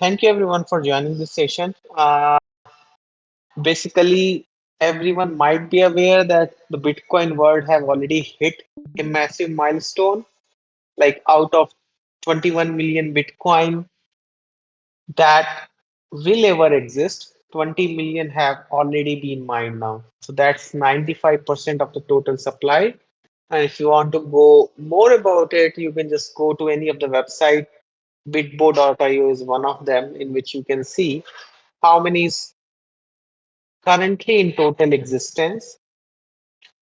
Thank you everyone for joining this session. Basically, everyone might be aware that the Bitcoin world have already hit a massive milestone. Like out of 21 million Bitcoin that will ever exist, 20 million have already been mined now. So that's 95% of the total supply. And if you want to go more about it, you can just go to any of the website. Bitbo.io is one of them in which you can see how many is currently in total existence,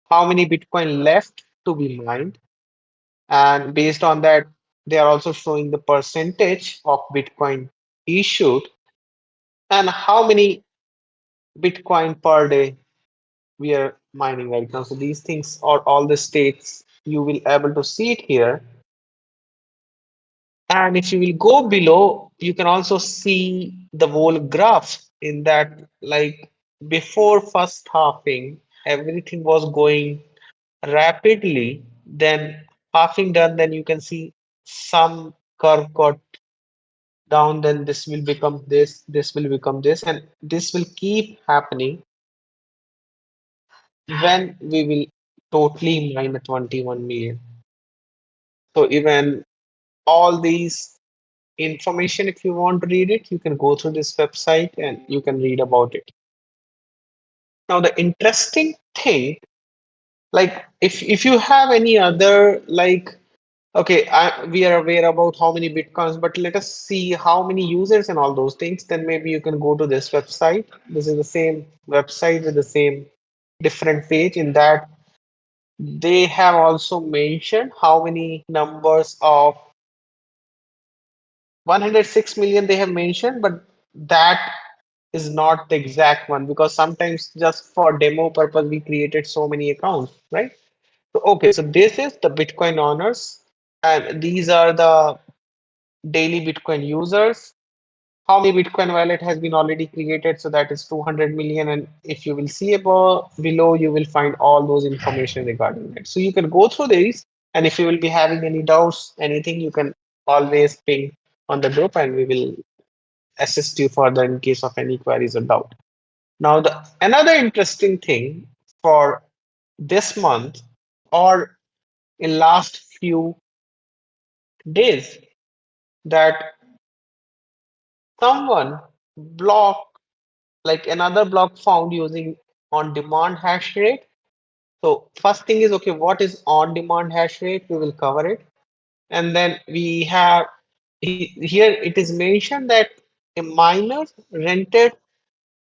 how many Bitcoin left to be mined, and based on that, they are also showing the percentage of Bitcoin issued and how many Bitcoin per day we are mining right now. So these things are all the states you will able to see it here. And if you will go below, you can also see the whole graph in that, like before first halving, everything was going rapidly. Then halving done, then you can see some curve got down, then this will become this will become this, and this will keep happening when we will totally mine at 21 million. So even all these information, if you want to read it, you can go through this website and you can read about it. Now, the interesting thing, like if you have any other like okay, we are aware about how many bitcoins, but let us see how many users and all those things. Then maybe you can go to this website. This is the same website with the same different page. In that, they have also mentioned how many numbers of 106 million they have mentioned, but that is not the exact one because sometimes just for demo purpose we created so many accounts, right? So okay, so this is the Bitcoin owners, and these are the daily Bitcoin users. How many Bitcoin wallet has been already created? So that is 200 million. And if you will see above below, you will find all those information regarding it. So you can go through these, and if you will be having any doubts, anything, you can always ping on the group, and we will assist you further in case of any queries or doubt. Now, the another interesting thing for this month or in last few days that someone block like another block found using on demand hash rate. So first thing is, okay, what is on demand hash rate? We will cover it. And then we have here it is mentioned that a miner rented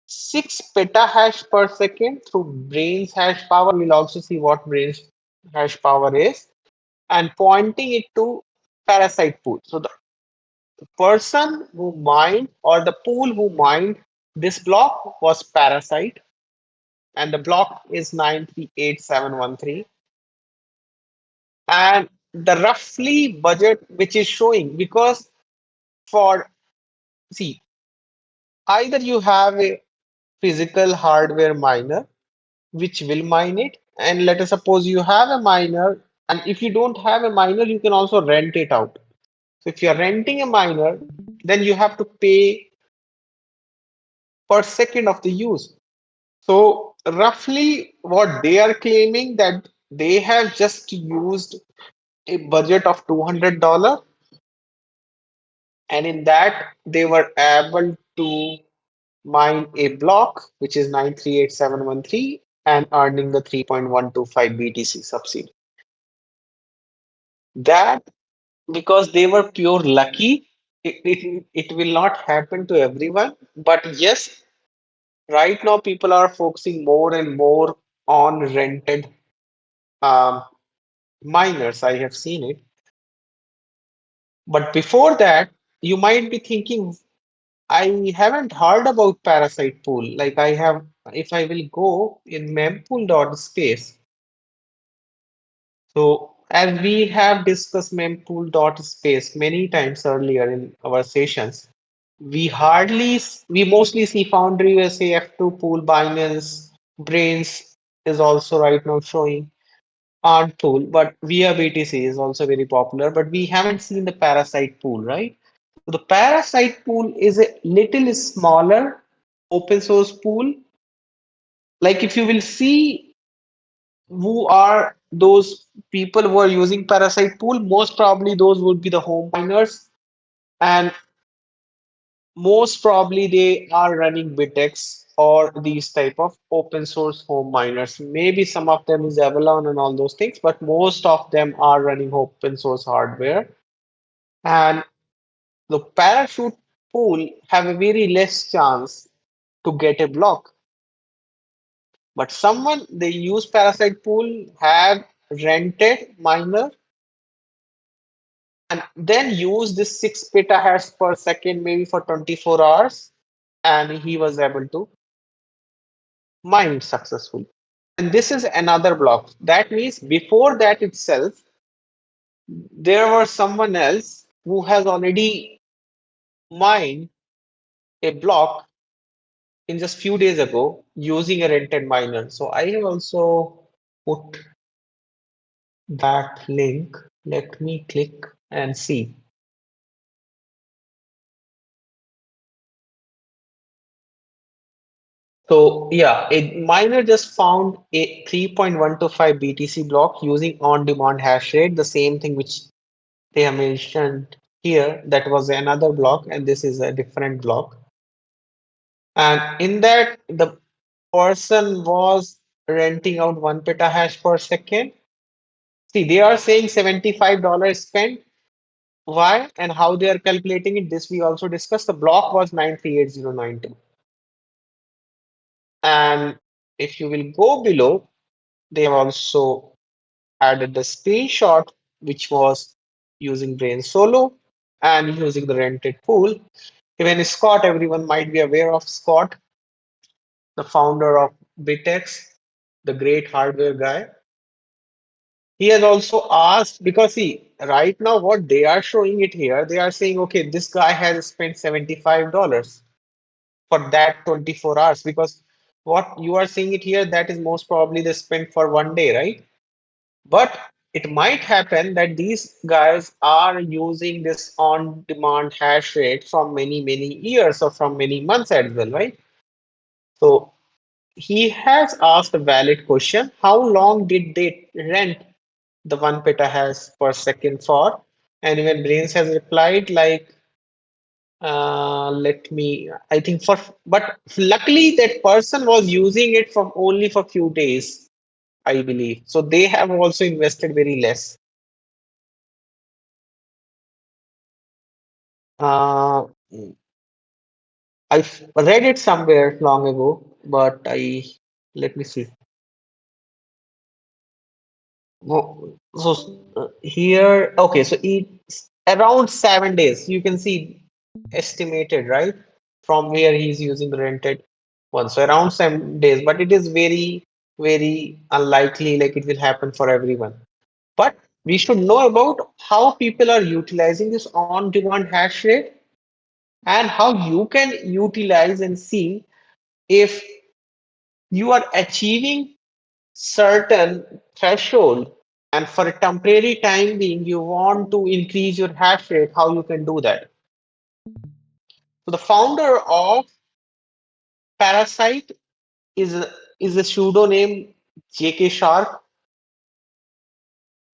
6 petahash per second through Braiins Hashpower. We'll also see what Braiins Hashpower is, and pointing it to Parasite Pool. So the person who mined or the pool who mined this block was Parasite, and the block is 938713. And the roughly budget which is showing, because for see, either you have a physical hardware miner which will mine it, and let us suppose you have a miner, and if you don't have a miner, you can also rent it out. So if you're renting a miner, then you have to pay per second of the use. So roughly what they are claiming that they have just used a budget of $200, and in that they were able to mine a block which is 938713 and earning the 3.125 BTC subsidy. That because they were pure lucky, it will not happen to everyone. But yes, right now people are focusing more and more on rented um, miners. I have seen it. But before that, you might be thinking, I haven't heard about Parasite Pool. Like I have, if I will go in mempool.space. So as we have discussed mempool.space many times earlier in our sessions, we mostly see Foundry USA, F2 Pool, Binance, Brains is also right now showing Ant Pool, but via BTC is also very popular. But we haven't seen the Parasite Pool, right? The Parasite pool is a little smaller open source pool. Like if you will see who are those people who are using Parasite pool, most probably those would be the home miners, and most probably they are running Bitex or these type of open source home miners. Maybe some of them is Avalon and all those things, but most of them are running open source hardware. And the parachute pool have a very less chance to get a block. But someone they use Parasite pool have rented miner and then use this 6 petahash per second maybe for 24 hours, and he was able to mine successfully. And this is another block. That means before that itself, there was someone else who has already mined a block in just few days ago using a rented miner. So I have also put that link. Let me click and see. So yeah, a miner just found a 3.125 BTC block using on-demand hash rate, the same thing which they have mentioned here. That was another block, and this is a different block. And in that, the person was renting out 1 petahash per second. See, they are saying $75 spent. Why and how they are calculating it, this we also discussed. The block was 938092. And if you will go below, they have also added the screenshot, which was using Brain Solo and using the rented pool. Even Scott, everyone might be aware of Scott, the founder of Bitex, the great hardware guy. He has also asked because see, right now what they are showing it here, they are saying, okay, this guy has spent $75 for that 24 hours because what you are seeing it here, that is most probably they spent for one day, right? But it might happen that these guys are using this on-demand hash rate from many, many years or from many months as well, right? So he has asked a valid question. How long did they rent the 1 petahash per second for? And even Brains has replied like, let me, I think for, but luckily that person was using it for only for few days, I believe. So they have also invested very less. Uh, I read it somewhere long ago, but let me see. So here, okay, so it's around 7 days. You can see estimated, right? From where he's using the rented one. So around 7 days, but it is very, very unlikely like it will happen for everyone. But we should know about how people are utilizing this on-demand hash rate and how you can utilize and see if you are achieving certain threshold and for a temporary time being you want to increase your hash rate, how you can do that. So the founder of Parasite is a pseudo name JK Sharp.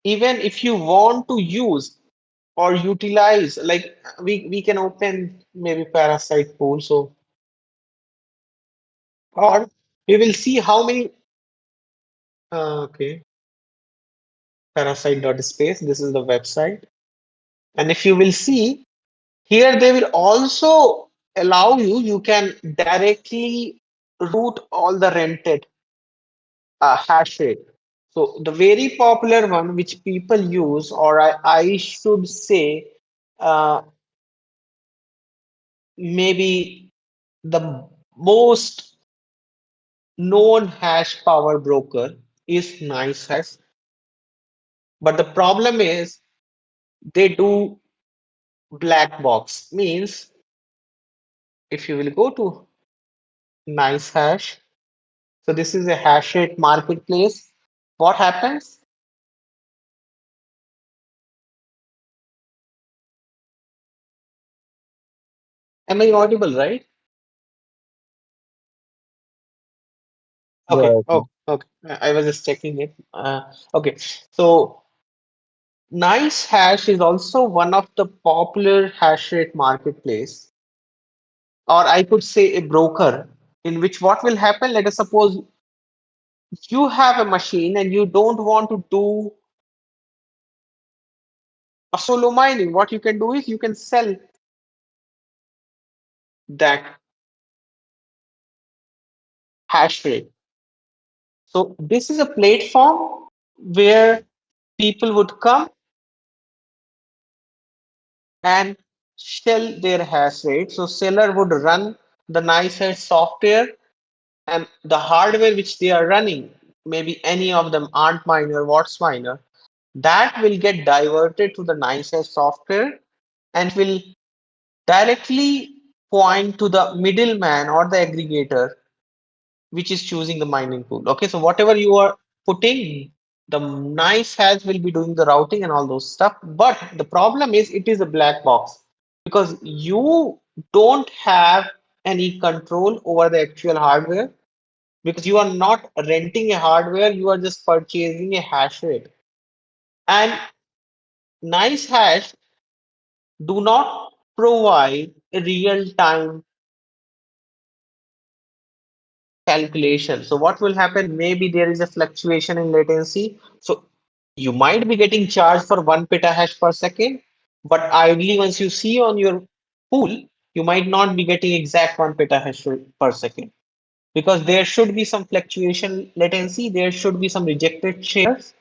Even if you want to use or utilize, like we can open maybe Parasite pool, so or we will see how many okay, parasite.space, this is the website. And if you will see here, they will also allow you, you can directly route all the rented hash rate. So the very popular one which people use, or I should say, uh, maybe the most known hash power broker is NiceHash. But the problem is they do black box. Means if you will go to NiceHash, so this is a hash rate marketplace. What happens? Am I audible, right? Okay. Go Oh, ahead. okay. I was just checking it. Okay. So Nice Hash is also one of the popular hash rate marketplace, or I could say a broker, in which what will happen, let us suppose you have a machine and you don't want to do a solo mining. What you can do is you can sell that hash rate. So this is a platform where people would come and sell their hash rate. So seller would run the nice hash software, and the hardware which they are running, maybe any of them aren't miner, what's miner, that will get diverted to the nice hash software and will directly point to the middleman or the aggregator which is choosing the mining pool. Okay, so whatever you are putting, the nice hash will be doing the routing and all those stuff. But the problem is it is a black box because you don't have any control over the actual hardware because you are not renting a hardware, you are just purchasing a hash rate. And nice hash do not provide a real time calculation. So what will happen? Maybe there is a fluctuation in latency. So you might be getting charged for 1 petahash per second, but ideally once you see on your pool, you might not be getting exact 1 petahash per second because there should be some fluctuation latency. There should be some rejected shares.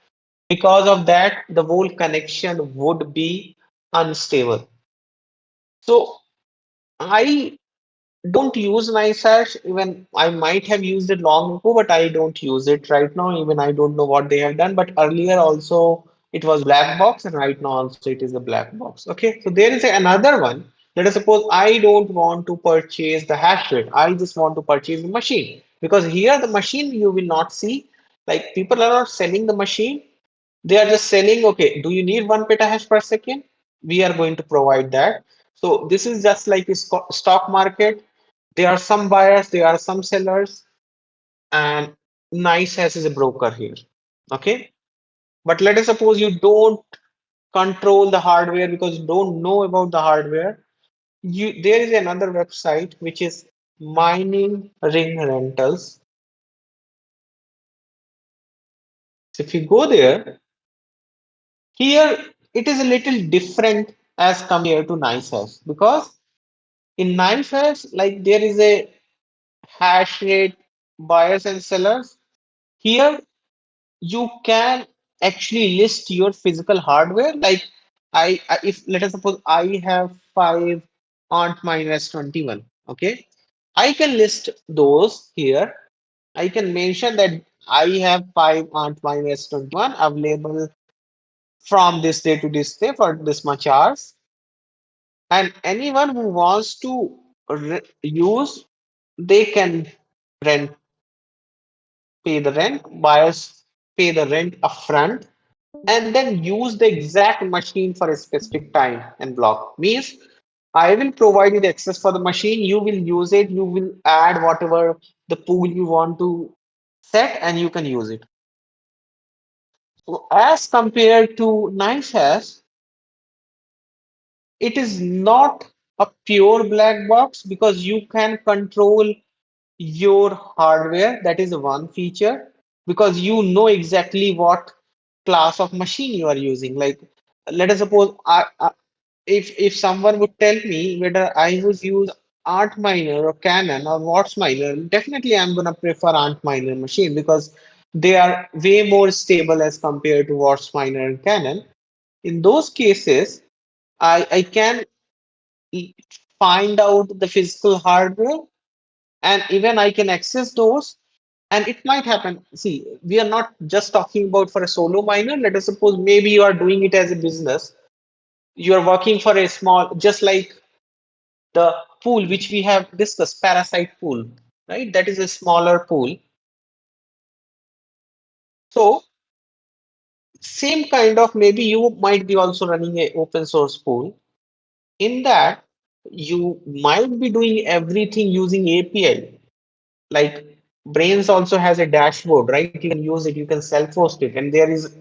Because of that, the whole connection would be unstable. So I don't use NiceHash. Even I might have used it long ago, but I don't use it right now. Even I don't know what they have done. But earlier also it was black box, and right now also it is a black box. Okay, so there is another one. Let us suppose I don't want to purchase the hash rate. I just want to purchase the machine because here the machine you will not see. Like people are not selling the machine. They are just selling, okay, do you need 1 petahash per second? We are going to provide that. So this is just like a stock market. There are some buyers, there are some sellers, and NiceHash is a broker here. Okay. But let us suppose you don't control the hardware because you don't know about the hardware. There is another website which is mining ring rentals. So if you go there, here it is a little different as compared to NiceHash because in NiceHash, like there is a hash rate buyers and sellers. Here you can actually list your physical hardware. Like if let us suppose I have five Aunt minus 21. Okay, I can list those here. I can mention that I have five Aunt minus 21 available from this day to this day for this much hours. And anyone who wants to use, they can rent, pay the rent, buyers pay the rent upfront, and then use the exact machine for a specific time and block. Means I will provide you the access for the machine, you will use it, you will add whatever the pool you want to set, and you can use it. So as compared to NiceHash, it is not a pure black box because you can control your hardware. That is one feature because you know exactly what class of machine you are using. Like let us suppose if someone would tell me whether I would use Ant Miner or Canon or Watts Miner, definitely I'm gonna prefer Ant Miner machine because they are way more stable as compared to Watts Miner and Canon. In those cases, I can find out the physical hardware, and even I can access those. And it might happen. See, we are not just talking about for a solo miner. Let us suppose maybe you are doing it as a business. You are working for a small, just like the pool which we have discussed, Parasite Pool, right? That is a smaller pool. So same kind of, maybe you might be also running a open source pool. In that, you might be doing everything using API. Like Braiins also has a dashboard, right? You can use it, you can self-host it, and there is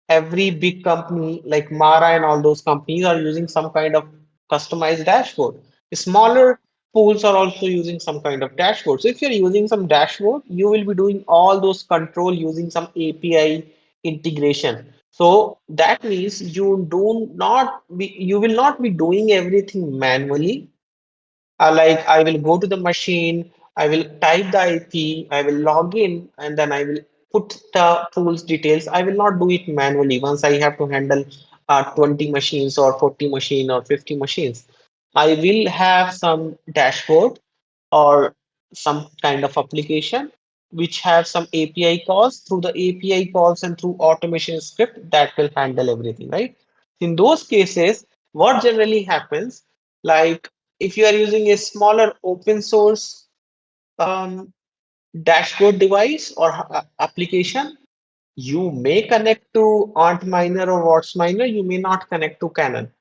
every big company like Mara and all those companies are using some kind of customized dashboard. Smaller pools are also using some kind of dashboard. So if you're using some dashboard, you will be doing all those control using some API integration. So that means you will not be doing everything manually. Like I will go to the machine, I will type the IP, I will log in, and then I will put the pool's details. I will not do it manually once I have to handle 20 machines or 40 machine or 50 machines. I will have some dashboard or some kind of application which have some API calls. Through the API calls and through automation script that will handle everything, right? In those cases, what generally happens, like if you are using a smaller open source um, dashboard device or application, you may connect to Antminer or WhatsMiner, you may not connect to Canon.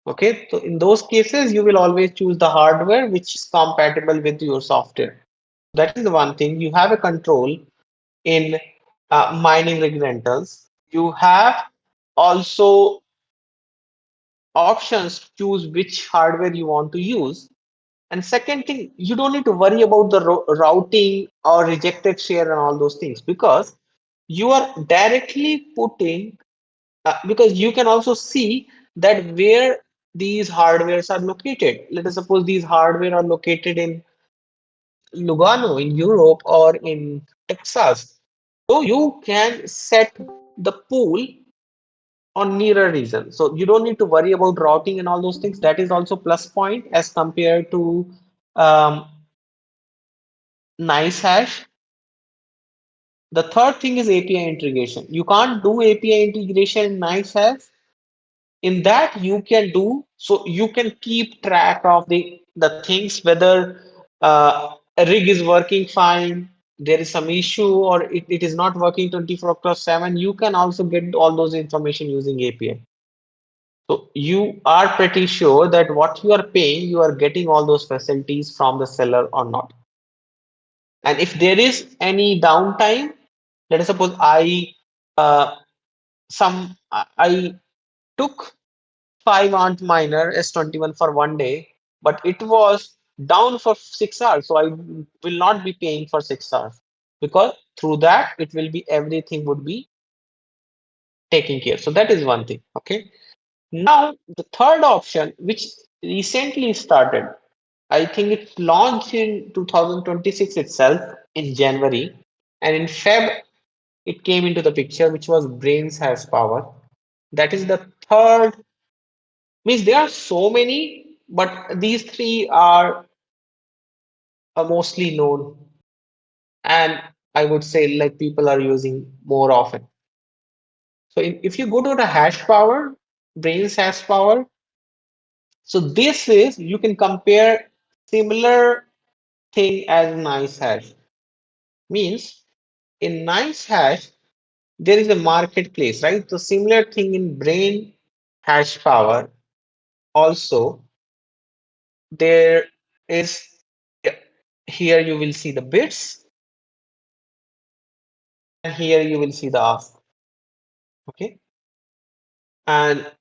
Okay, so in those cases, you will always choose the hardware which is compatible with your software. That is the one thing. You have a control in mining rig rentals. You have also options to choose which hardware you want to use. And second thing, you don't need to worry about the routing or rejected share and all those things because you are directly putting, because you can also see that where these hardwares are located. Let us suppose these hardware are located in Lugano in Europe or in Texas. So you can set the pool on nearer region. So you don't need to worry about routing and all those things. That is also plus point as compared to um, nice hash. The third thing is API integration. You can't do API integration in nice hash. In that you can do, so you can keep track of the things whether a rig is working fine, there is some issue, or it is not working 24/7. You can also get all those information using API. So you are pretty sure that what you are paying, you are getting all those facilities from the seller or not. And if there is any downtime, let us suppose uh, I took 5 Ant Miner S21 for one day, but it was down for 6 hours. So I will not be paying for 6 hours because through that it will be everything would be taken care. So that is one thing. Okay. Now the third option, which recently started, I think it launched in 2026 itself in January, and in Feb it came into the picture, which was Braiins Hashpower. That is the third. Means there are so many, but these three are mostly known, and I would say like people are using more often. So if you go to the hash power, Braiins hash power, so this is you can compare similar thing as nice hash. Means in nice hash there is a marketplace, right? So similar thing in brain hash power also there is, here you will see the bits and here you will see the ask. Okay, and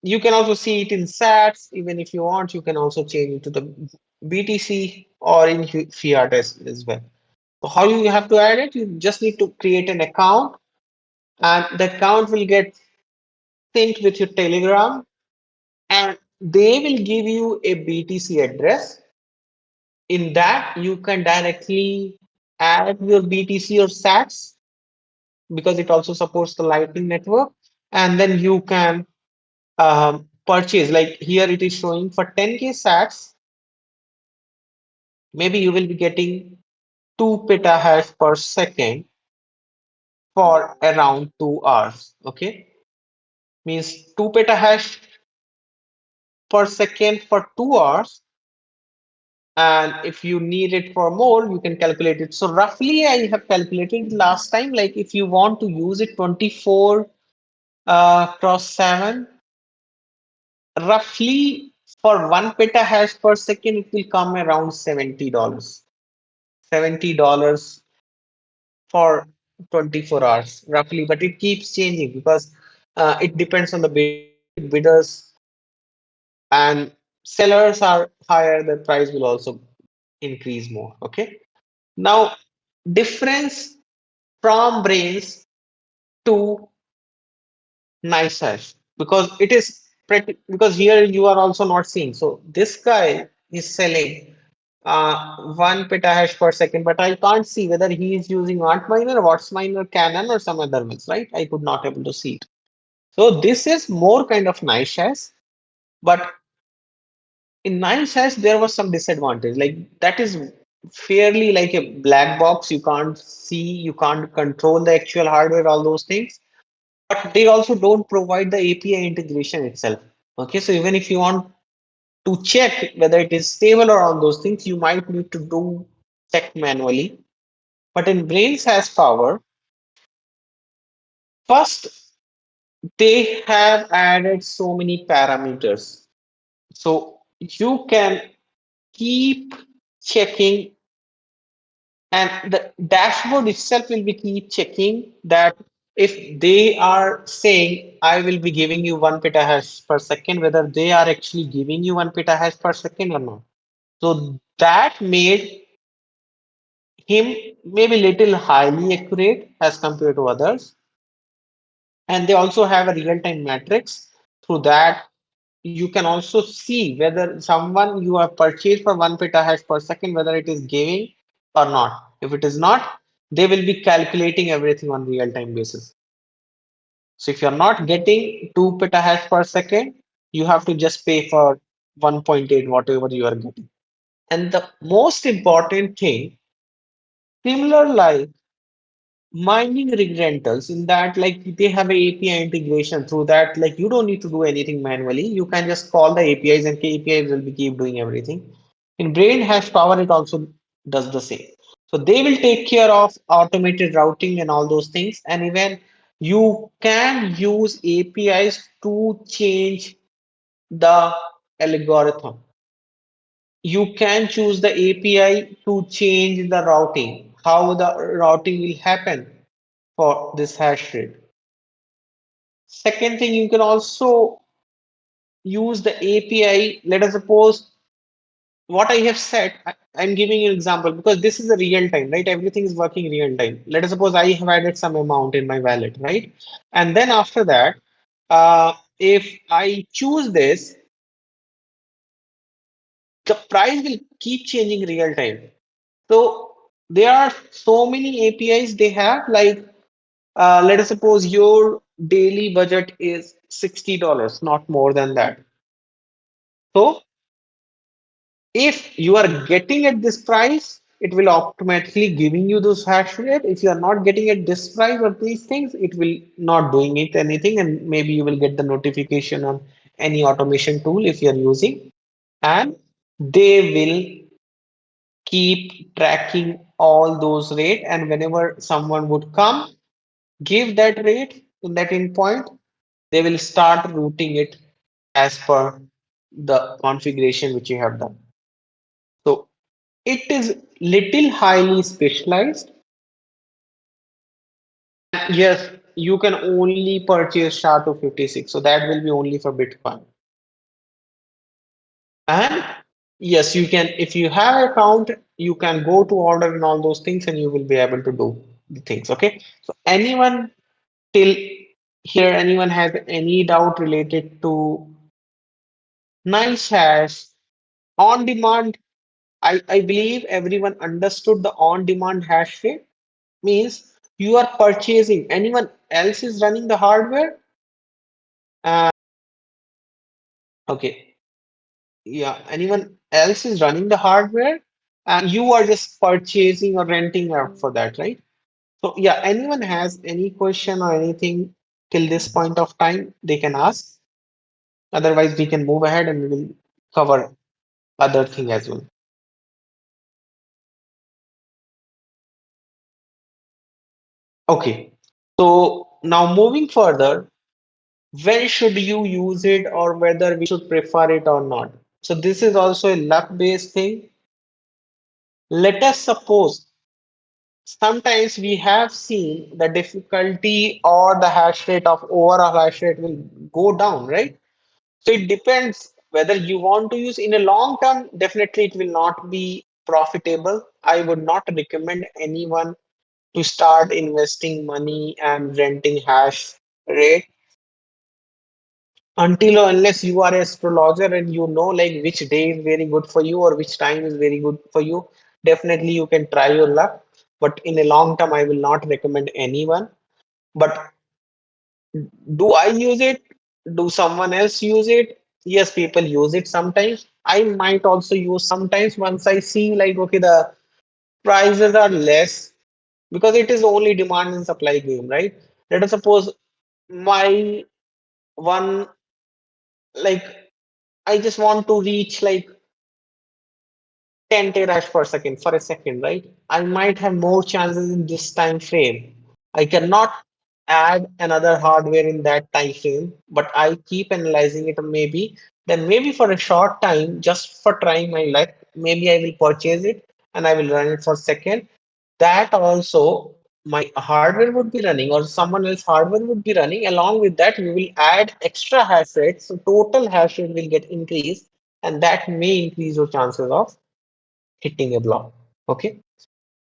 you can also see it in sats. Even if you want, you can also change it to the BTC or in fiat as well. So how you have to add it? You just need to create an account, and the account will get synced with your Telegram, and they will give you a BTC address. In that, you can directly add your BTC or sats because it also supports the Lightning Network, and then you can purchase. Like here, it is showing for 10K sats, maybe you will be getting 2 petahash per second for around 2 hours. Okay, means 2 petahash per second for 2 hours. And if you need it for more, you can calculate it. So roughly, I have calculated last time, like if you want to use it 24 cross 7, roughly For 1 petahash per second, it will come around $70. $70 for 24 hours roughly, but it keeps changing because it depends on the bidders. If bidders and sellers are higher, the price will also increase more. Okay. Now, difference from Braiins to nice hash, because it is pretty, because here you are also not seeing. So this guy is selling 1 petahash per second, but I can't see whether he is using Antminer, Wattsminer, Canon, or some other ones, right? I could not able to see it. So this is more kind of nice hash, but in nice hash there was some disadvantage. Like that is fairly like a black box. You can't see, you can't control the actual hardware, all those things. But they also don't provide the API integration itself. Okay, so even if you want to check whether it is stable or all those things, you might need to do check manually. But in Braiins has power, first they have added so many parameters. So you can keep checking, and the dashboard itself will be keep checking that if they are saying I will be giving you 1 petahash per second, whether they are actually giving you 1 petahash per second or not. So that made him maybe little highly accurate as compared to others. And they also have a real-time matrix. Through that, you can also see whether someone you have purchased for 1 petahash per second, whether it is giving or not. If it is not, they will be calculating everything on real-time basis. So if you're not getting 2 petahash per second, you have to just pay for 1.8, whatever you are getting. And the most important thing, similar like mining rig rentals, in that like they have a API integration. Through that, like you don't need to do anything manually, you can just call the APIs and APIs will be keep doing everything. In Brain Hash Power it also does the same. So they will take care of automated routing and all those things, and even you can use APIs to change the algorithm. You can choose the API to change the routing, how the routing will happen for this hash rate. Second thing, you can also use the API. Let us suppose what I have said, I'm giving you an example because this is a real time, right? Everything is working real time. Let us suppose I have added some amount in my wallet, right? And then after that, if I choose this, the price will keep changing real time. So there are so many APIs they have, like let us suppose your daily budget is $60, not more than that. So if you are getting at this price, it will automatically giving you those hash rate. If you are not getting at this price or these things, it will not doing it anything, and maybe you will get the notification on any automation tool if you are using, and they will keep tracking all those rate. And whenever someone would come, give that rate in that endpoint, they will start routing it as per the configuration which you have done. So it is little highly specialized. And yes, you can only purchase SHA-256. So that will be only for Bitcoin. And yes, you can, if you have account, you can go to order and all those things and you will be able to do the things. Okay. So anyone till here, anyone has any doubt related to nice hash on demand? I believe everyone understood the on demand hash rate means you are purchasing, anyone else is running the hardware. uh, okay, yeah, anyone else is running the hardware and you are just purchasing or renting out for that, right? So yeah, anyone has any question or anything till this point of time, they can ask. Otherwise we can move ahead and we will cover other thing as well. Okay, so now moving further, when should you use it or whether we should prefer it or not? So this is also a luck-based thing. Let us suppose sometimes we have seen the difficulty or the hash rate of overall hash rate will go down, right? So it depends whether you want to use in a long term, definitely it will not be profitable. I would not recommend anyone to start investing money and renting hash rate until or unless you are an astrologer and you know like which day is very good for you or which time is very good for you. Definitely you can try your luck, but in a long term I will not recommend anyone. But do I use it? Do someone else use it? Yes, people use it sometimes. I might also use sometimes once I see like okay the prices are less because it is only demand and supply game, right? Let us suppose my one like I just want to reach like 10 terahash per second for a second, right? I might have more chances in this time frame. I cannot add another hardware in that time frame, but I keep analyzing it then maybe for a short time, just for trying my luck, maybe I will purchase it and I will run it for a second. That also my hardware would be running or someone else hardware would be running. Along with that, we will add extra hash rate. So total hash rate will get increased and that may increase your chances of hitting a block. Okay.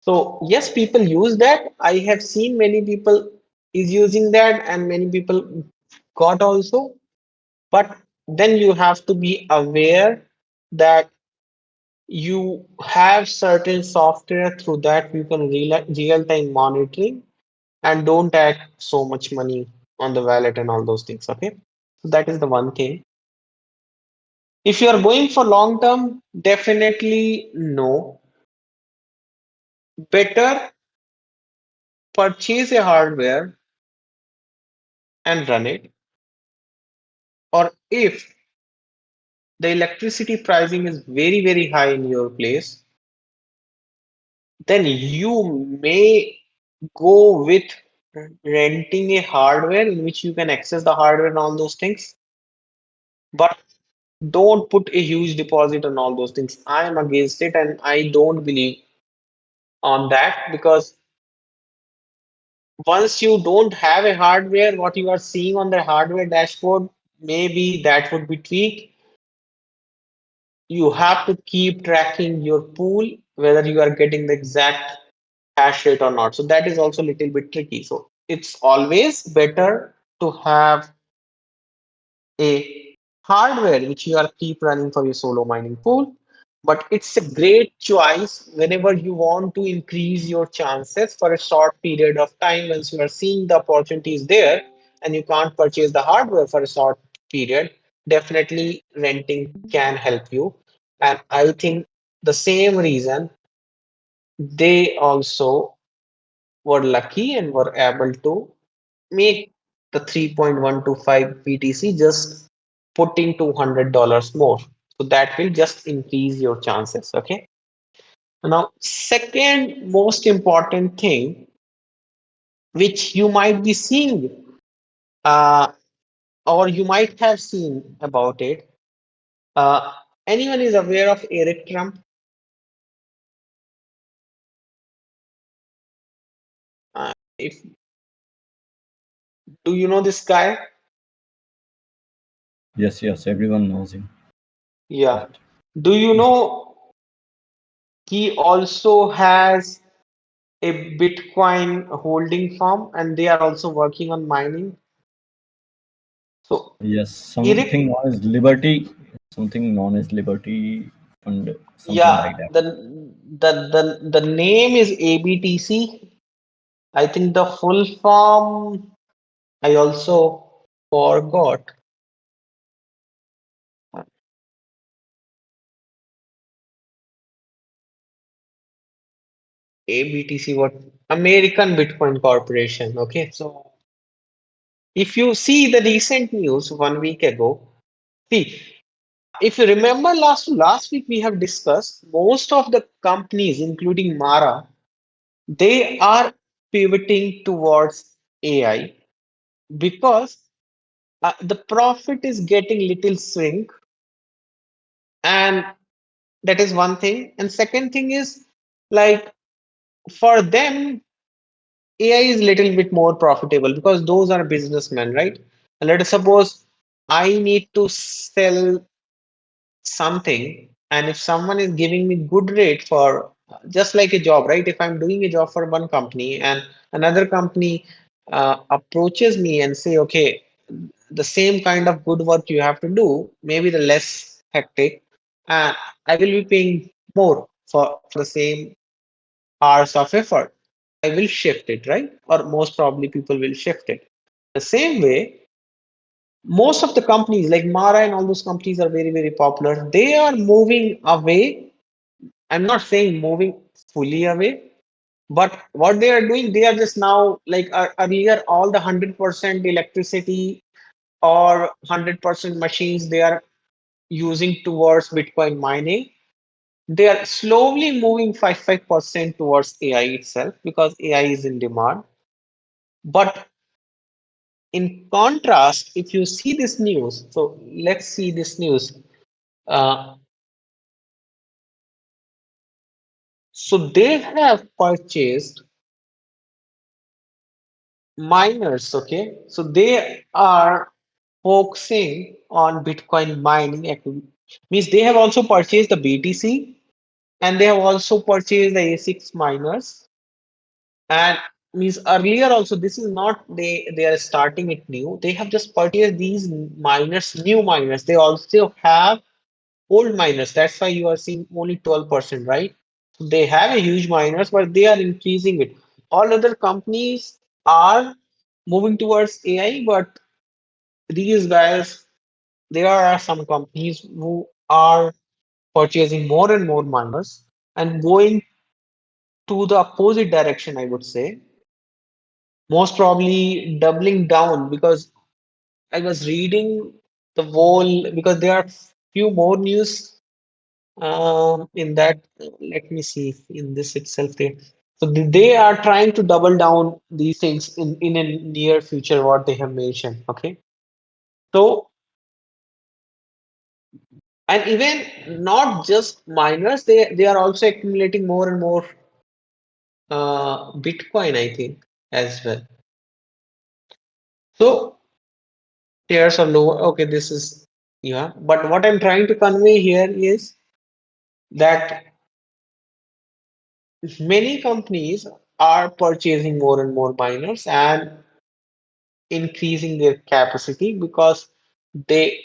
So yes, people use that. I have seen many people is using that and many people got also. But then you have to be aware that you have certain software through that you can real time monitoring and don't add so much money on the wallet and all those things. Okay. So that is the one thing. If you are going for long term, definitely no. Better purchase a hardware and run it. Or if the electricity pricing is very, very high in your place, then you may go with renting a hardware in which you can access the hardware and all those things. But don't put a huge deposit on all those things. I am against it and I don't believe on that because once you don't have a hardware, what you are seeing on the hardware dashboard, maybe that would be tweaked. You have to keep tracking your pool, whether you are getting the exact hash rate or not. So that is also a little bit tricky. So it's always better to have a hardware which you are keep running for your solo mining pool. But it's a great choice whenever you want to increase your chances for a short period of time once you are seeing the opportunities there and you can't purchase the hardware for a short period. Definitely renting can help you. And I think the same reason they also were lucky and were able to make the 3.125 BTC just putting $200 more. So that will just increase your chances. Okay. Now, second most important thing, which you might be seeing, uh, or you might have seen about it. Uh, anyone is aware of Eric Trump? If do you know this guy? Yes, yes, everyone knows him. Yeah. Right. Do you know he also has a Bitcoin holding firm and they are also working on mining. So Yes, Eric, something known as Liberty, something known as Liberty and something yeah, like that. the name is ABTC. I think the full form I also forgot. ABTC, what? American Bitcoin Corporation. Okay, so if you see the recent news 1 week ago, see if you remember last week we have discussed most of the companies, including Mara, they are pivoting towards AI because the profit is getting little swing And that is one thing. And second thing is, like, for them, AI is little bit more profitable because those are businessmen, right? And let us suppose I need to sell something, and if someone is giving me good rate for, just like a job, right? If I'm doing a job for one company and another company approaches me and say, okay, the same kind of good work you have to do, maybe the less hectic, and I will be paying more for the same hours of effort, I will shift it, right? Or most probably people will shift it. The same way, most of the companies like Mara and all those companies are very, very popular. They are moving away. I'm not saying moving fully away, but what they are doing, they are just now like earlier, all the 100% electricity or 100% machines they are using towards Bitcoin mining. They are slowly moving 5% towards AI itself because AI is in demand. But in contrast, if you see this news, so let's see this news. Uh, so they have purchased miners, okay? So they are focusing on Bitcoin mining. Means they have also purchased the BTC and they have also purchased the A6 miners. And means earlier also, this is not they are starting it new. They have just purchased these miners, new miners. They also have old miners. That's why you are seeing only 12%, right? So they have a huge miners, but they are increasing it. All other companies are moving towards AI, but these guys, there are some companies who are purchasing more and more miners and going to the opposite direction, I would say. Most probably doubling down because I was reading the whole because there are few more news in that. Let me see in this itself there. So they are trying to double down these things in a near future, what they have mentioned. Okay. So, and even not just miners, they are also accumulating more and more Bitcoin, I think, as well. So shares are lower. Okay, this is, yeah. But what I'm trying to convey here is that many companies are purchasing more and more miners and increasing their capacity because they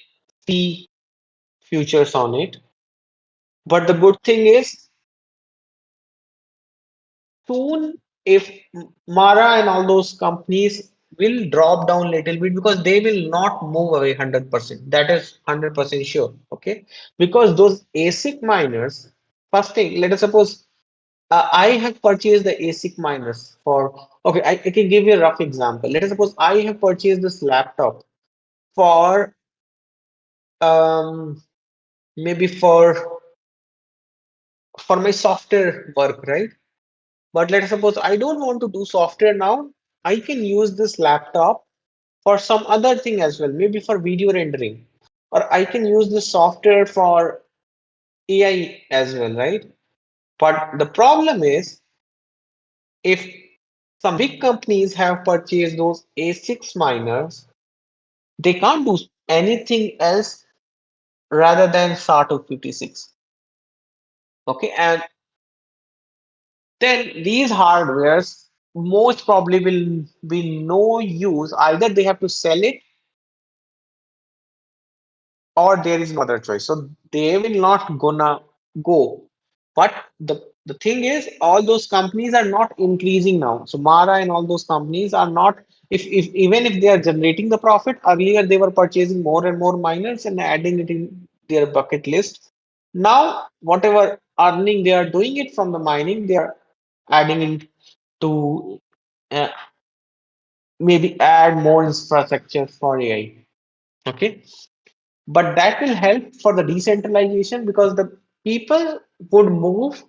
see futures on it. But the good thing is, soon if Mara and all those companies will drop down a little bit because they will not move away 100%. That is 100% sure. Okay. Because those ASIC miners, first thing, let us suppose I have purchased the ASIC miners for, okay, I can give you a rough example. Let us suppose I have purchased this laptop for um, maybe for my software work, right? But let's suppose I don't want to do software now. I can use this laptop for some other thing as well, maybe for video rendering, or I can use this software for AI as well, right? But the problem is, if some big companies have purchased those A6 miners, they can't do anything else rather than SAR-256. Okay, and then these hardwares most probably will be no use. Either they have to sell it or there is no other choice. So they will not gonna go. But the thing is, all those companies are not increasing now. So Mara and all those companies are not. If even if they are generating the profit, earlier they were purchasing more and more miners and adding it in their bucket list. Now, whatever earning they are doing it from the mining, they are adding it to uh, maybe add more infrastructure for AI. Okay, but that will help for the decentralization because the people would move,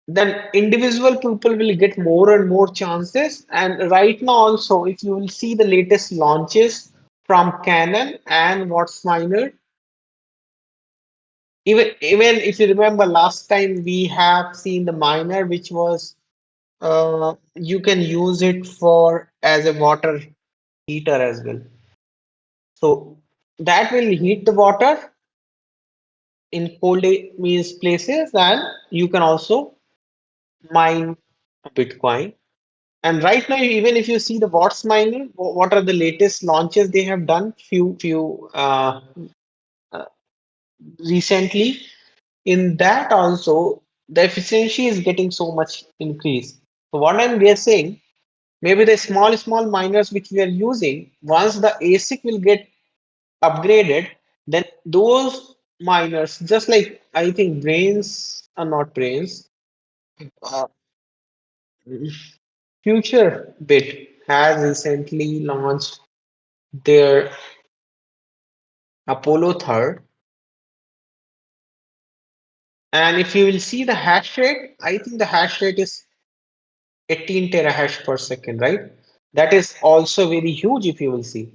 then individual people will get more and more chances. And right now also, if you will see the latest launches from Canon and what's minor, Even if you remember last time we have seen the miner which was you can use it for as a water heater as well. So that will heat the water in cold means places, and you can also mine Bitcoin. And right now, even if you see the what's mining, what are the latest launches they have done few uh, recently. In that also, the efficiency is getting so much increase. So what I'm guessing, maybe the small miners which we are using, once the ASIC will get upgraded, then those miners, just like I think Brains are not Brains, uh, Future Bit has recently launched their Apollo 3rd. And if you will see the hash rate, I think the hash rate is 18 terahash per second, right? That is also very huge if you will see,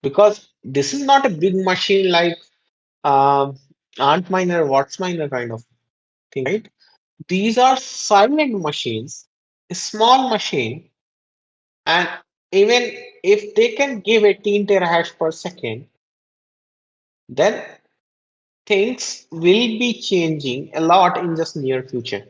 because this is not a big machine like um, Antminer, Wattsminer kind of thing, right? These are silent machines, a small machine, and even if they can give 18 terahash per second, then things will be changing a lot in just near future.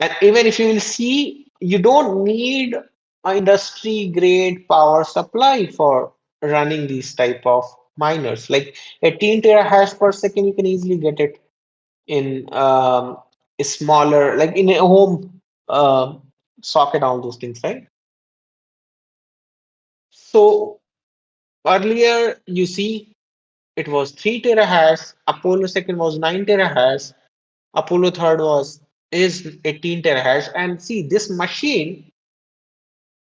And even if you will see, you don't need an industry grade power supply for running these type of miners. Like 18 terahash per second, you can easily get it in a smaller, like in a home socket, all those things, right? So earlier, you see, it was 3 terahash, Apollo second was 9 terahash, Apollo third was is 18 terahash. And see, this machine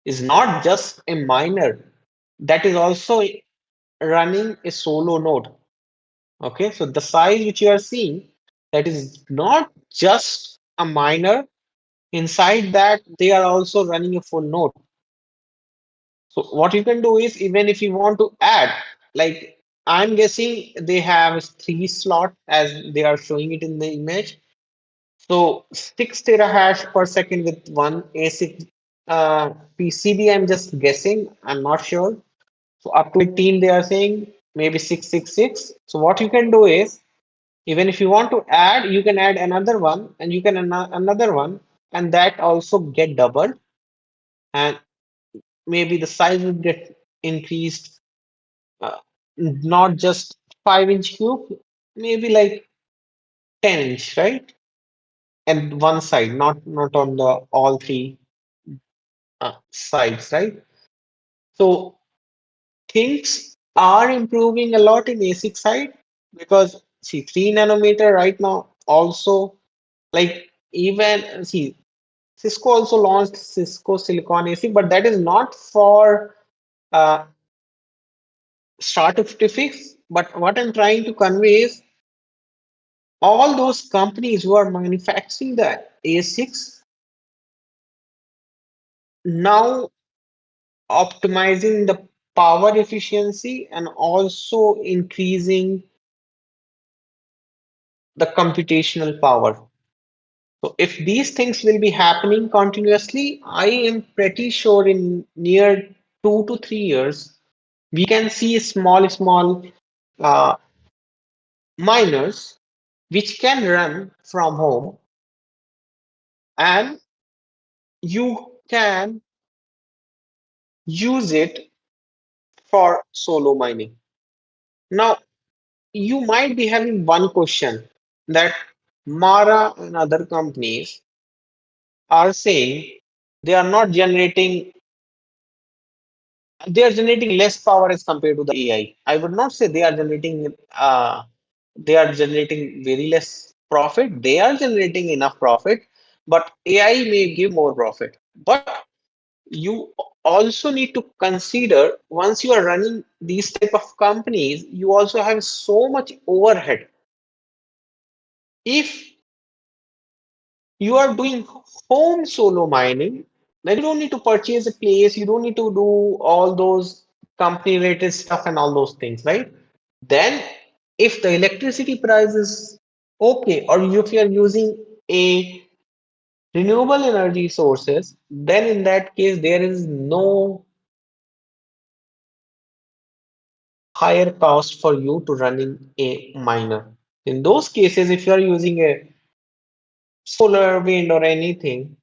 is not just a miner, that is also running a solo node. Okay, so the size which you are seeing, that is not just a miner. Inside that, they are also running a full node. So what you can do is, even if you want to add, like I'm guessing they have three slot as they are showing it in the image. So 6 terahash per second with one ASIC PCB. I'm just guessing. I'm not sure. So up to 18, they are saying maybe 666. So what you can do is, even if you want to add, you can add another one, and you can another one, and that also get doubled, and maybe the size will get increased. Not just 5-inch cube, maybe like 10-inch, right? And one side, not on the all three sides, right? So things are improving a lot in ASIC side, because see 3 nanometer right now also, like even see Cisco also launched Cisco Silicon ASIC, but that is not for uh, stratifics. But what I'm trying to convey is, all those companies who are manufacturing the ASICs now optimizing the power efficiency and also increasing the computational power. So if these things will be happening continuously, I am pretty sure in near 2 to 3 years, we can see small uh, miners which can run from home, and you can use it for solo mining. Now, you might be having one question, that Mara and other companies are saying they are not generating, they are generating less power as compared to the AI. I would not say they are generating very less profit. They are generating enough profit, but AI may give more profit. But you also need to consider, once you are running these type of companies, you also have so much overhead. If you are doing home solo mining, then you don't need to purchase a place, you don't need to do all those company related stuff and all those things, right? Then if the electricity price is okay, or if you're using a renewable energy sources, then in that case there is no higher cost for you to running a miner. In those cases, if you are using a solar, wind, or anything,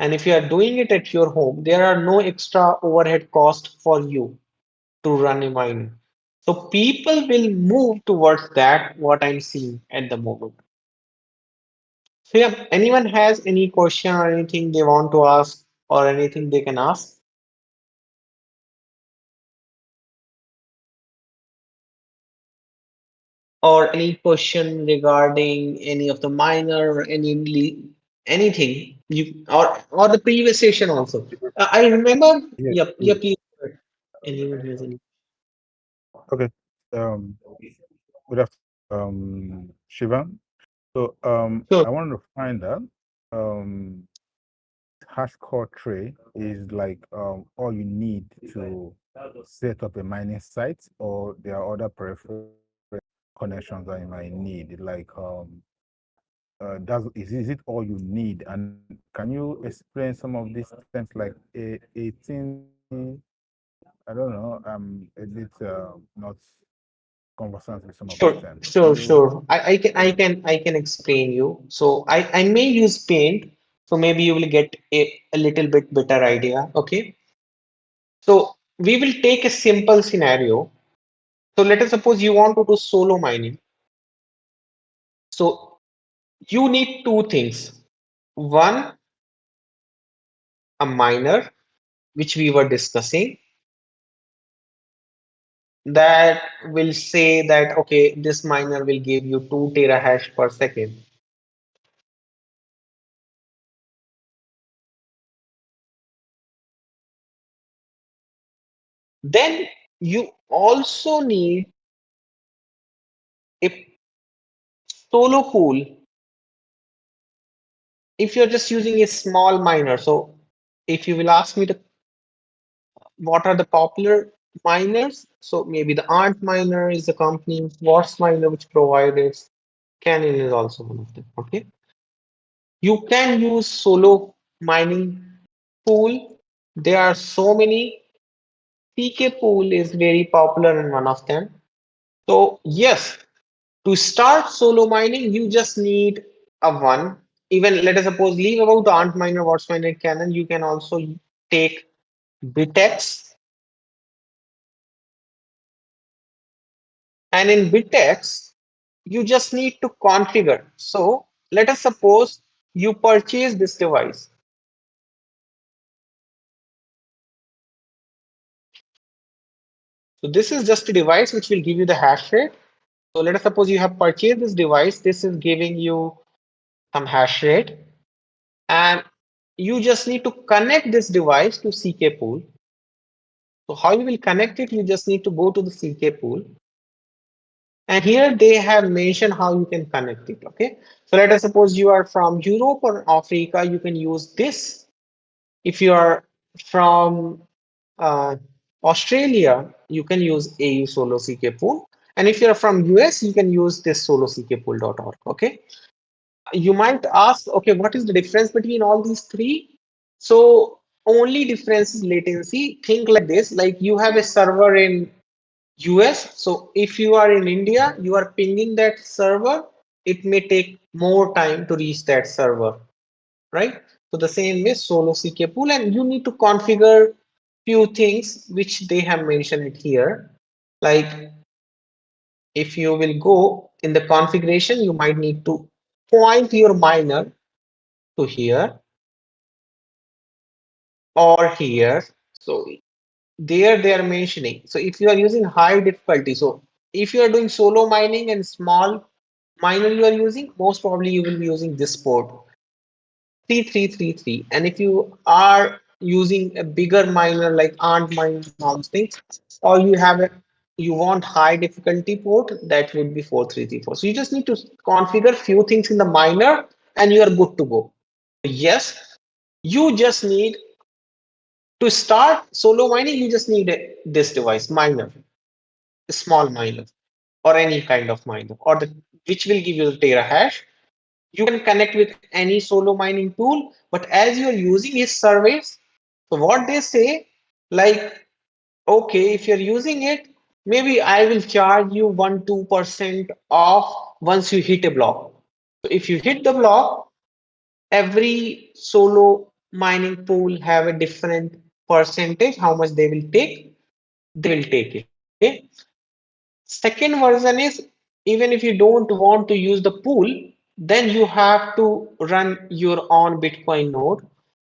and if you are doing it at your home, there are no extra overhead cost for you to run a miner. So people will move towards that, what I'm seeing at the moment. So yeah, anyone has any question or anything they want to ask or anything they can ask? Or any question regarding any of the minor or anything you or the previous session also. I remember. Yeah, Yep. yeah. Yep. Please. Anyone has any? Okay. Um, Good afternoon, Shivam. So, Sure. I wanted to find out, um, hash core tray is like all you need to set up a mining site, or there are other peripheral connections that you might need. Like, does is it all you need? And can you explain some of these terms like a 18? I don't know. I'm a bit not conversant with some of these Sure. terms. Can Sure. you? Sure. I can explain you. So I may use paint. So maybe you will get a little bit better idea. Okay. So we will take a simple scenario. So let us suppose you want to do solo mining. So you need two things. One, a miner, which we were discussing, that will say that, okay, this miner will give you 2 terahash per second. Then you also need a solo pool if you're just using a small miner. So if you will ask me what are the popular miners, so maybe the Ant miner is the company, Watts miner which provides, Canyon is also one of them. Okay, you can use solo mining pool. There are so many. CK pool is very popular in one of them. So yes, to start solo mining, you just need a one. Even let us suppose leave about the Ant miner, Watts miner, Canon. You can also take Bitex, and in Bitex, you just need to configure. So let us suppose you purchase this device. So this is just a device which will give you the hash rate. So let us suppose you have purchased this device. This is giving you some hash rate, and you just need to connect this device to CK pool. So how you will connect it? You just need to go to the CK pool, and here they have mentioned how you can connect it. Okay, so let us suppose you are from Europe or Africa, you can use this. If you are from uh, Australia, you can use AU Solo CK pool, and if you are from US, you can use this solocpool.org. Okay, you might ask, okay, what is the difference between all these three? So only difference is latency. Think like this, like you have a server in US. So if you are in India, you are pinging that server, it may take more time to reach that server, right? So the same way solo CK pool, and you need to configure few things which they have mentioned it here. Like if you will go in the configuration, you might need to point your miner to here or here. So there they are mentioning. So if you are using high difficulty, so if you are doing solo mining and small miner you are using, most probably you will be using this port 3333. And if you are using a bigger miner like Ant miner and all those things, or you want high difficulty port, that would be 4334. So you just need to configure few things in the miner and you are good to go. Yes, you just need to start solo mining, you just need this device, miner, a small miner. or any kind of miner, or the which will give you the terahash. You can connect with any solo mining tool, but as you're using his service, so what they say, like, okay, if you're using it, maybe I will charge you 1-2% off once you hit a block. So if you hit the block, every solo mining pool have a different percentage, how much they will take it. Okay. Second version is, even if you don't want to use the pool, then you have to run your own Bitcoin node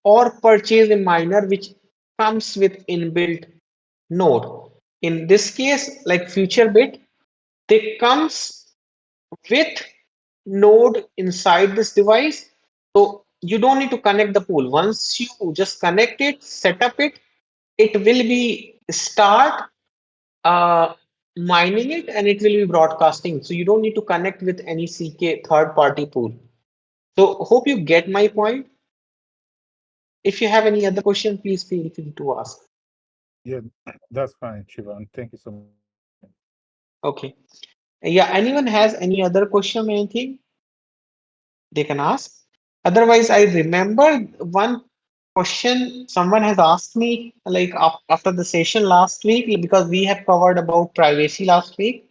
or purchase a miner which comes with inbuilt node. In this case, like FutureBit, they comes with node inside this device. So you don't need to connect the pool. Once you just connect it, set up it, it will be start uh, mining it and it will be broadcasting. So you don't need to connect with any CK third party pool. So hope you get my point. If you have any other question, please feel free to ask. Yeah, that's fine, Shivan. Thank you so much for explaining. Okay. Yeah, anyone has any other question, anything they can ask? Otherwise, I remember one question someone has asked me like after the session last week, because we have covered about privacy last week.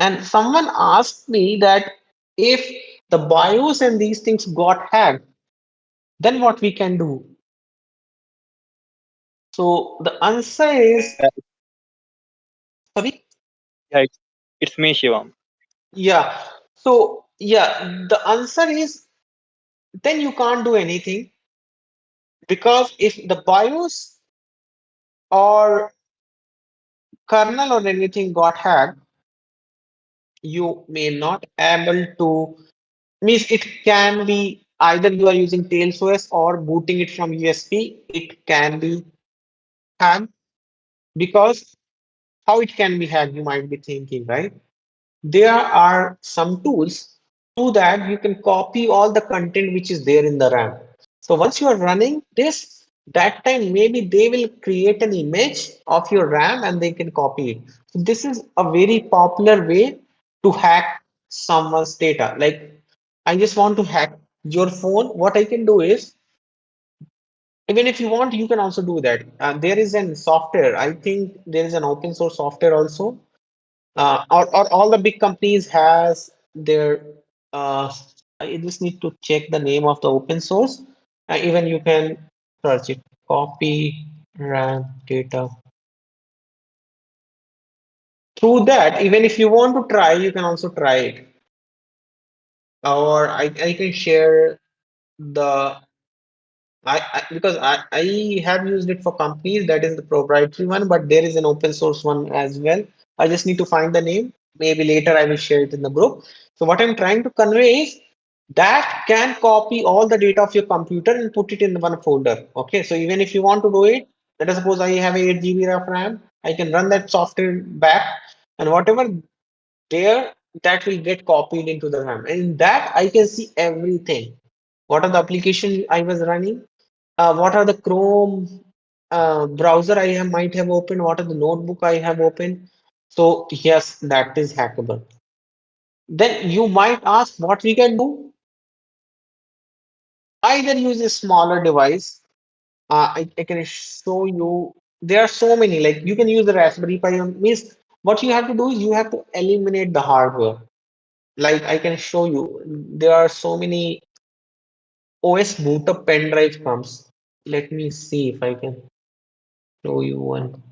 And someone asked me that if the BIOS and these things got hacked, then what we can do? So the answer is, Yeah, sorry, yeah, it's me, Shivam. yeah. So yeah, the answer is then you can't do anything, because if the BIOS or kernel or anything got hacked, you may not able to, means it can be either you are using Tails OS or booting it from USB, it can be hacked. Because how it can be hacked, you might be thinking, right? There are some tools so that you can copy all the content which is there in the RAM. So once you are running this, that time maybe they will create an image of your RAM and they can copy it. So this is a very popular way to hack someone's data. Like, I just want to hack your phone. What I can do is, even if you want, you can also do that. There is an software. I think there is an open source software also, or all the big companies has their uh, I just need to check the name of the open source. Even you can search it, copy RAM data. Through that, even if you want to try, you can also try it. Or I can share the because I have used it for companies, that is the proprietary one, but there is an open source one as well. I just need to find the name. Maybe later I will share it in the group. So what I'm trying to convey is that can copy all the data of your computer and put it in one folder. Okay, so even if you want to do it, let us suppose I have 8 GB of RAM, I can run that software back, and whatever there, that will get copied into the RAM. And in that I can see everything. What are the application I was running? What are the Chrome browser I have might have opened? What are the notebook I have opened? So yes, that is hackable. Then you might ask what we can do. Either use a smaller device. I can show you. There are so many. Like you can use the Raspberry Pi. Means what you have to do is you have to eliminate the hardware. Like I can show you. There are so many OS boot up pen drive comes. Let me see if I can show you one.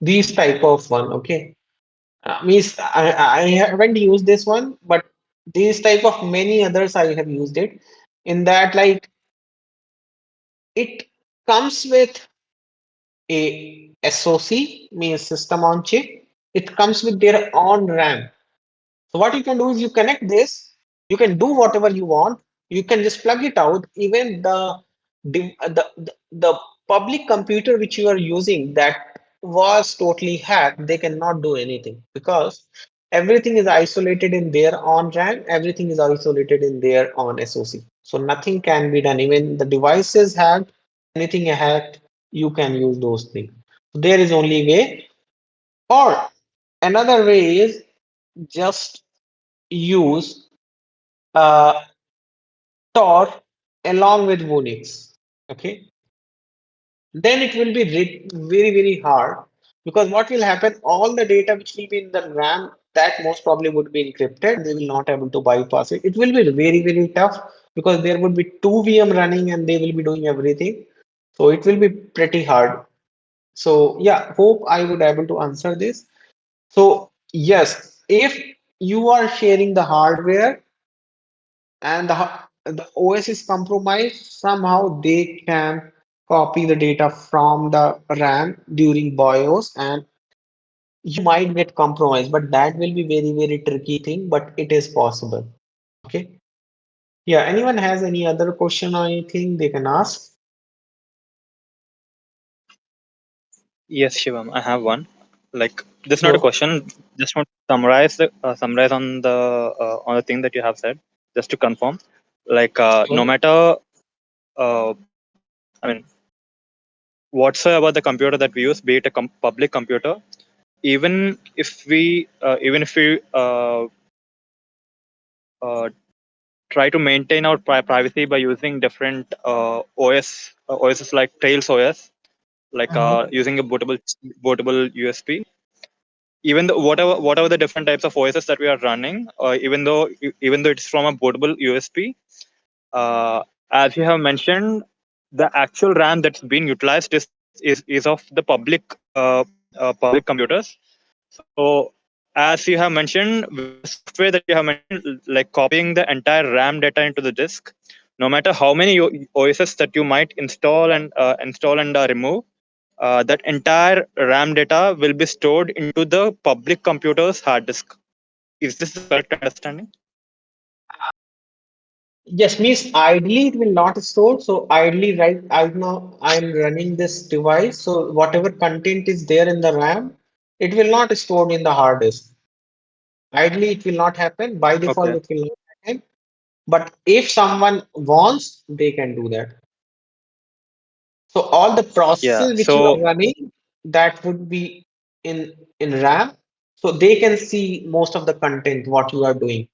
These type of one, okay. Means I haven't used this one, but these type of many others I have used it. In that, like, it comes with a SoC, means system on chip. It comes with their own RAM. So what you can do is you connect this, you can do whatever you want, you can just plug it out. Even the public computer which you are using that was totally hacked, they cannot do anything, because everything is isolated in their own RAM, everything is isolated in their own SoC. So nothing can be done. Even the devices hacked, anything hacked, you can use those things. There is only way, or Another way is just use uh, Tor along with Unix. Okay, then it will be very very hard, because what will happen, all the data which will be in the RAM, that most probably would be encrypted, they will not able to bypass it. It will be very very tough, because there would be two VM running and they will be doing everything, so it will be pretty hard. So yeah, hope I would able to answer this. So yes, if you are sharing the hardware and the OS is compromised, somehow they can copy the data from the RAM during BIOS, and you might get compromised, but that will be very, very tricky thing, but it is possible. Okay. Yeah, anyone has any other question or anything they can ask? Yes, Shivam, I have one. Like, this is not a Sure. question. Just want to summarize on the thing that you have said. Just to confirm, like, no Sure. matter, I mean, whatsoever the computer that we use, be it a public computer, even if we uh, try to maintain our privacy by using different OSs like Tails OS, like Mhm. using a bootable USB. Even though whatever the different types of OSs that we are running, even though it's from a bootable USB, as you have mentioned, the actual RAM that's being utilized is of the public computers. So, as you have mentioned, with the software that you have mentioned, like copying the entire RAM data into the disk, no matter how many OSs that you might install and remove, that entire RAM data will be stored into the public computer's hard disk. Is this the correct understanding? Yes, means ideally it will not store. So ideally, right, I know I'm running this device. So whatever content is there in the RAM, it will not store in the hard disk. Ideally, it will not happen. By default, Okay. it will not happen. But if someone wants, they can do that. So all the Yeah. processes which you are So running, that would be in RAM. So they can see most of the content what you are doing.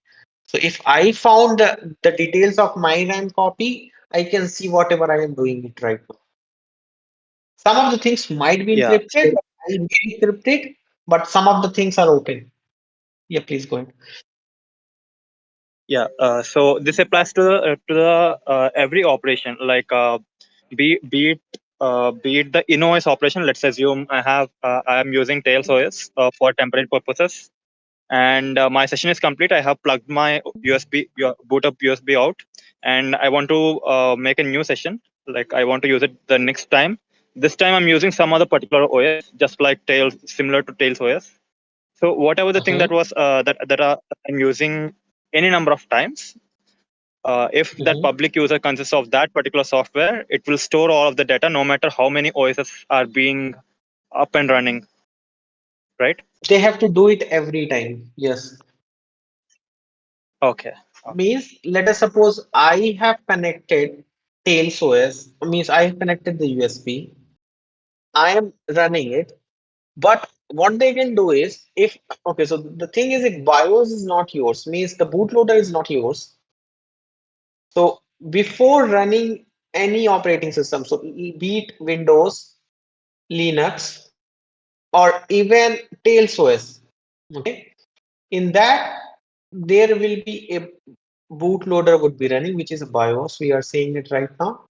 So if I found the details of my RAM copy, I can see whatever I am doing it right now. Some of the things might be yeah. encrypted, I may decrypt it, but some of the things are open. Yeah, please go ahead. Yeah. So this applies to the every operation, like be it the InOS operation. Let's assume I am using Tails OS for temporary purposes, and my session is complete. I have plugged my boot up USB out, and I want to make a new session. Like, I want to use it the next time. This time I'm using some other particular OS, just like Tails, similar to Tails OS. So whatever the thing that Mhm, was that I'm using any number of times, if that mhm. public user consists of that particular software, it will store all of the data, no matter how many OSs are being up and running, right? They have to do it every time. Yes. Okay. Okay. Means let us suppose I have connected Tails OS, means I have connected the USB. I am running it. But what they can do is, if okay, so the thing is, if BIOS is not yours, means the bootloader is not yours. So before running any operating system, so be it Windows, Linux, or even Tails OS, okay, in that there will be a bootloader would be running, which is a BIOS. We are saying it right now.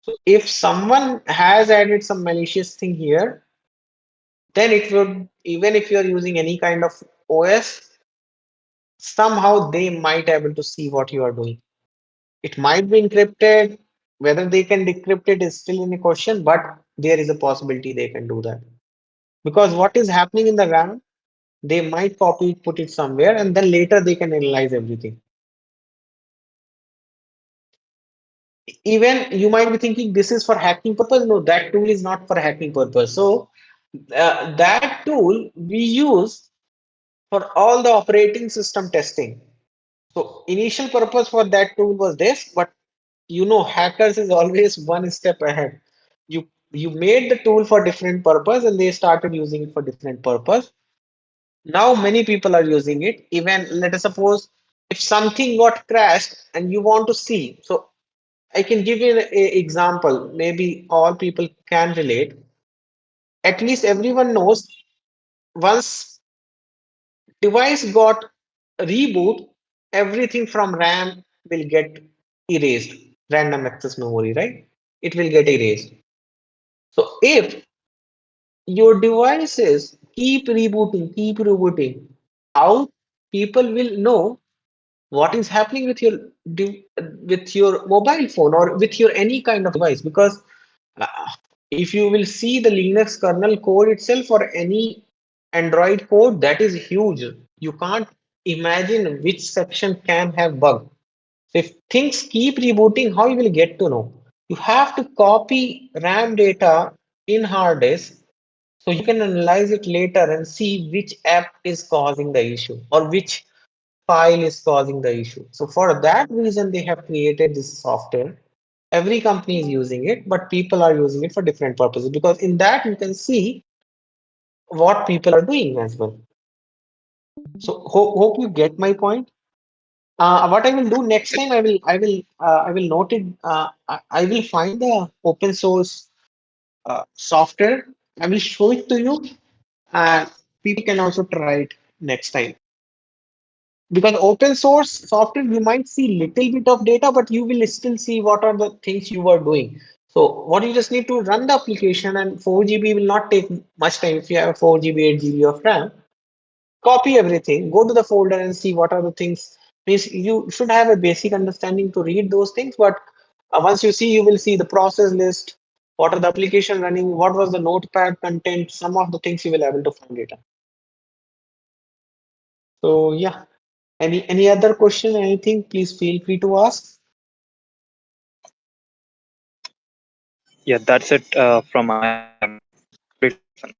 So if someone has added some malicious thing here, then it would, even if you are using any kind of OS, somehow they might able to see what you are doing. It might be encrypted. Whether they can decrypt it is still in a question, but there is a possibility they can do that. Because what is happening in the RAM, they might copy it, put it somewhere, and then later they can analyze everything. Even you might be thinking this is for hacking purpose. No, that tool is not for hacking purpose. So that tool we use for all the operating system testing. So initial purpose for that tool was this, but hackers is always one step ahead. You made the tool for different purpose and they started using it for different purpose. Now many people are using it. Even let us suppose if something got crashed and you want to see. So I can give you an example. Maybe all people can relate. At least everyone knows once device got reboot, everything from RAM will get erased. Random access memory, right? It will get erased. So if your devices keep rebooting, how people will know what is happening with your with your mobile phone or with your any kind of device? Because uh, if you will see the Linux kernel code itself or any Android code, that is huge. You can't imagine which section can have bug. So if things keep rebooting, how you will get to know? You have to copy RAM data in hard disk so you can analyze it later and see which app is causing the issue or which file is causing the issue. So for that reason, they have created this software. Every company is using it, but people are using it for different purposes because in that you can see what people are doing as well. So hope you get my point. What I will do next time, I will note it. I will find the open source software. I will show it to you, and people can also try it next time. Because open source software, you might see little bit of data, but you will still see what are the things you are doing. So what you just need to run the application, and 4 GB will not take much time. If you have 4 GB, 8 GB of RAM, copy everything, go to the folder and see what are the things. Means you should have a basic understanding to read those things, but once you see, you will see the process list, what are the application running, what was the notepad content, some of the things you will able to find it. So yeah, any other question, anything, please feel free to ask. Yeah, that's it from my end. Great lesson.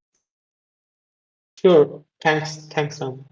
Sure. Thanks, Ram.